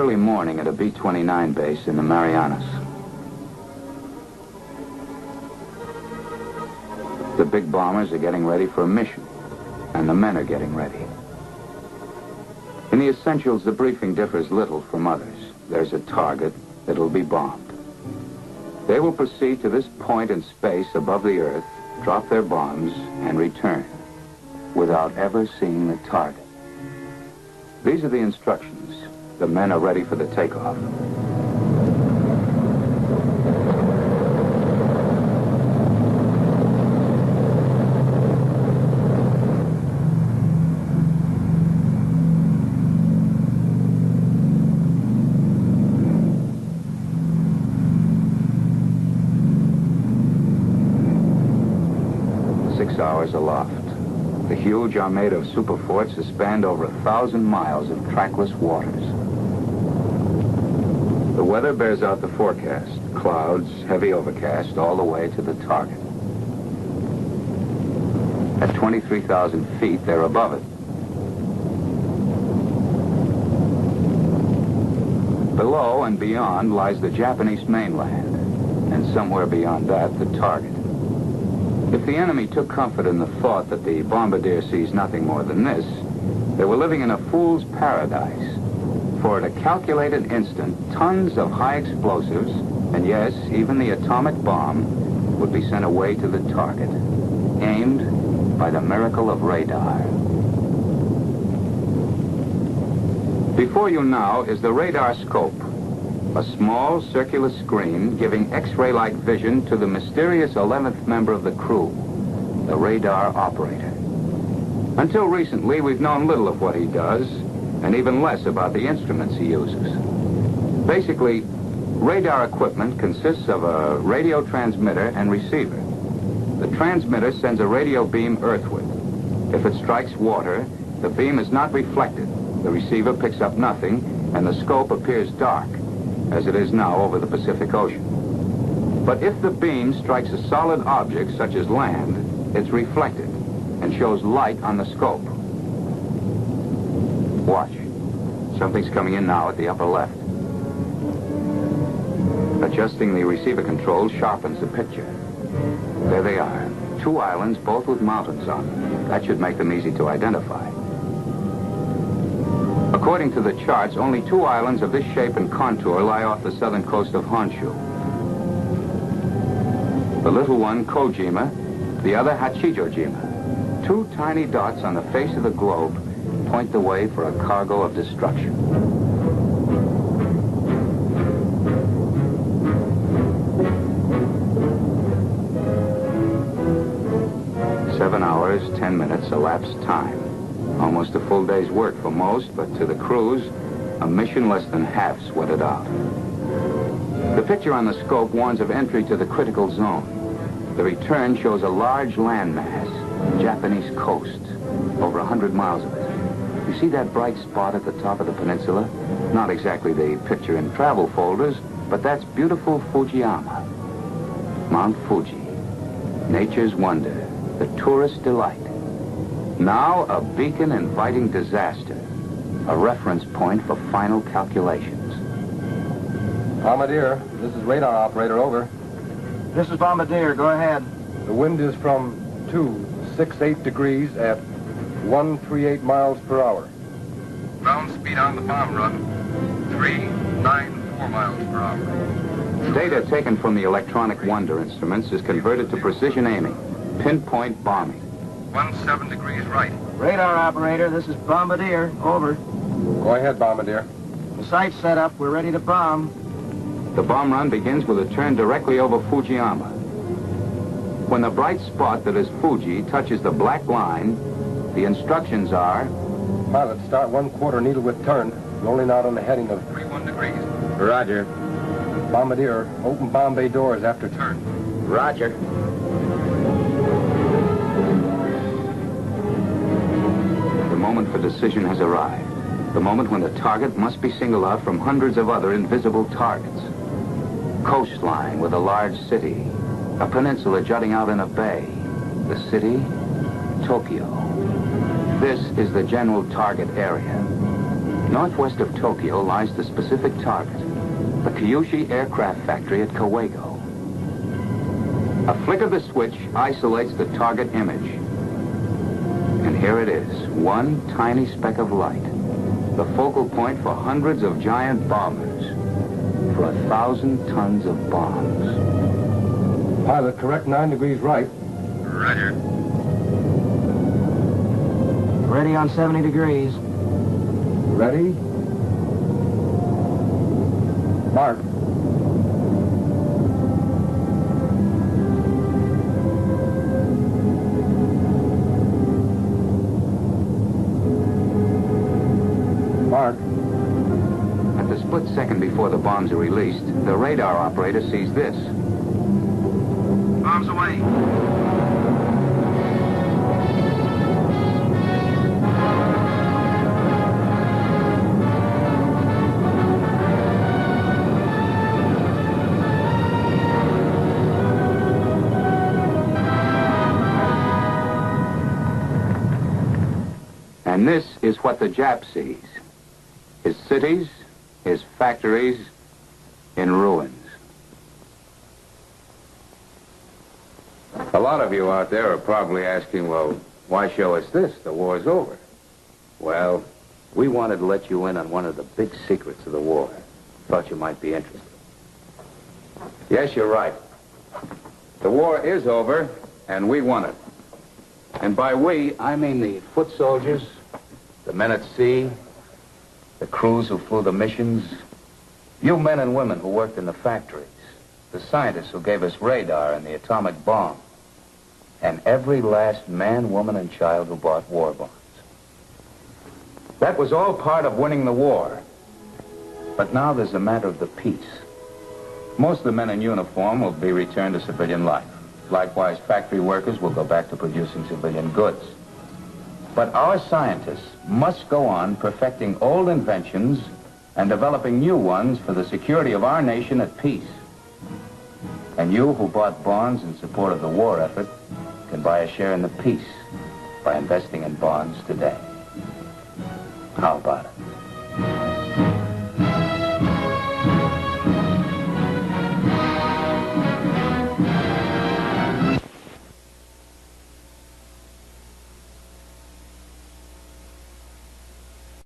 early morning at a B-29 base in the Marianas. The big bombers are getting ready for a mission, and the men are getting ready. In the essentials, the briefing differs little from others. There's a target that will be bombed. They will proceed to this point in space above the Earth, drop their bombs, and return without ever seeing the target. These are the instructions. The men are ready for the takeoff. Hours aloft. The huge armada of superforts is spanned over 1,000 miles of trackless waters. The weather bears out the forecast. Clouds, heavy overcast, all the way to the target. At 23,000 feet, they're above it. Below and beyond lies the Japanese mainland, and somewhere beyond that, the target. If the enemy took comfort in the thought that the bombardier sees nothing more than this, they were living in a fool's paradise. For at a calculated instant, tons of high explosives, and yes, even the atomic bomb, would be sent away to the target, aimed by the miracle of radar. Before you now is the radar scope, a small circular screen giving X-ray-like vision to the mysterious 11th member of the crew, the radar operator. Until recently, we've known little of what he does, and even less about the instruments he uses. Basically, radar equipment consists of a radio transmitter and receiver. The transmitter sends a radio beam earthward. If it strikes water, the beam is not reflected. The receiver picks up nothing, and the scope appears dark, as it is now over the Pacific Ocean. But if the beam strikes a solid object, such as land, it's reflected and shows light on the scope. Watch. Something's coming in now at the upper left. Adjusting the receiver control sharpens the picture. There they are. 2 islands, both with mountains on them. That should make them easy to identify. According to the charts, only 2 islands of this shape and contour lie off the southern coast of Honshu. The little one, Kojima, the other, Hachijojima. 2 tiny dots on the face of the globe point the way for a cargo of destruction. Seven hours, 10 minutes, elapsed time. Almost a full day's work for most, but to the crews, a mission less than half sweated out. The picture on the scope warns of entry to the critical zone. The return shows a large landmass, Japanese coast, over 100 miles of it. You see that bright spot at the top of the peninsula? Not exactly the picture in travel folders, but that's beautiful Fujiyama. Mount Fuji, nature's wonder, the tourist delight. Now a beacon inviting disaster, a reference point for final calculations. Bombardier, this is radar operator, over. This is Bombardier, go ahead. The wind is from 268 degrees at 138 miles per hour. Ground speed on the bomb run, 394 miles per hour. Data taken from the electronic wonder instruments is converted to precision aiming, pinpoint bombing. 17 degrees right. Radar operator, this is Bombardier, over. Go ahead, Bombardier. The site's set up, we're ready to bomb. The bomb run begins with a turn directly over Fujiyama. When the bright spot that is Fuji touches the black line, the instructions are... Pilot, start 1/4 needle with turn, rolling out on the heading of... 31 degrees. Roger. Bombardier, open bomb bay doors after turn. Roger. The moment for decision has arrived. The moment when the target must be singled out from hundreds of other invisible targets. Coastline with a large city. A peninsula jutting out in a bay. The city, Tokyo. This is the general target area. Northwest of Tokyo lies the specific target, the Kyushu aircraft factory at Kawago. A flick of the switch isolates the target image. And here it is, one tiny speck of light, the focal point for hundreds of giant bombers, for 1,000 tons of bombs. Pilot, correct 9 degrees right. Roger. Ready on 70 degrees. Ready? Mark. Mark. At the split second before the bombs are released, the radar operator sees this. Bombs away. And this is what the Jap sees. His cities, his factories, in ruins. A lot of you out there are probably asking, well, why show us this? The war's over. Well, we wanted to let you in on one of the big secrets of the war. Thought you might be interested. Yes, you're right. The war is over, and we won it. And by we, I mean the foot soldiers, the men at sea, the crews who flew the missions, you men and women who worked in the factories, the scientists who gave us radar and the atomic bomb, and every last man, woman, and child who bought war bonds. That was all part of winning the war. But now there's a matter of the peace. Most of the men in uniform will be returned to civilian life. Likewise, factory workers will go back to producing civilian goods. But our scientists must go on perfecting old inventions and developing new ones for the security of our nation at peace. And you who bought bonds in support of the war effort can buy a share in the peace by investing in bonds today.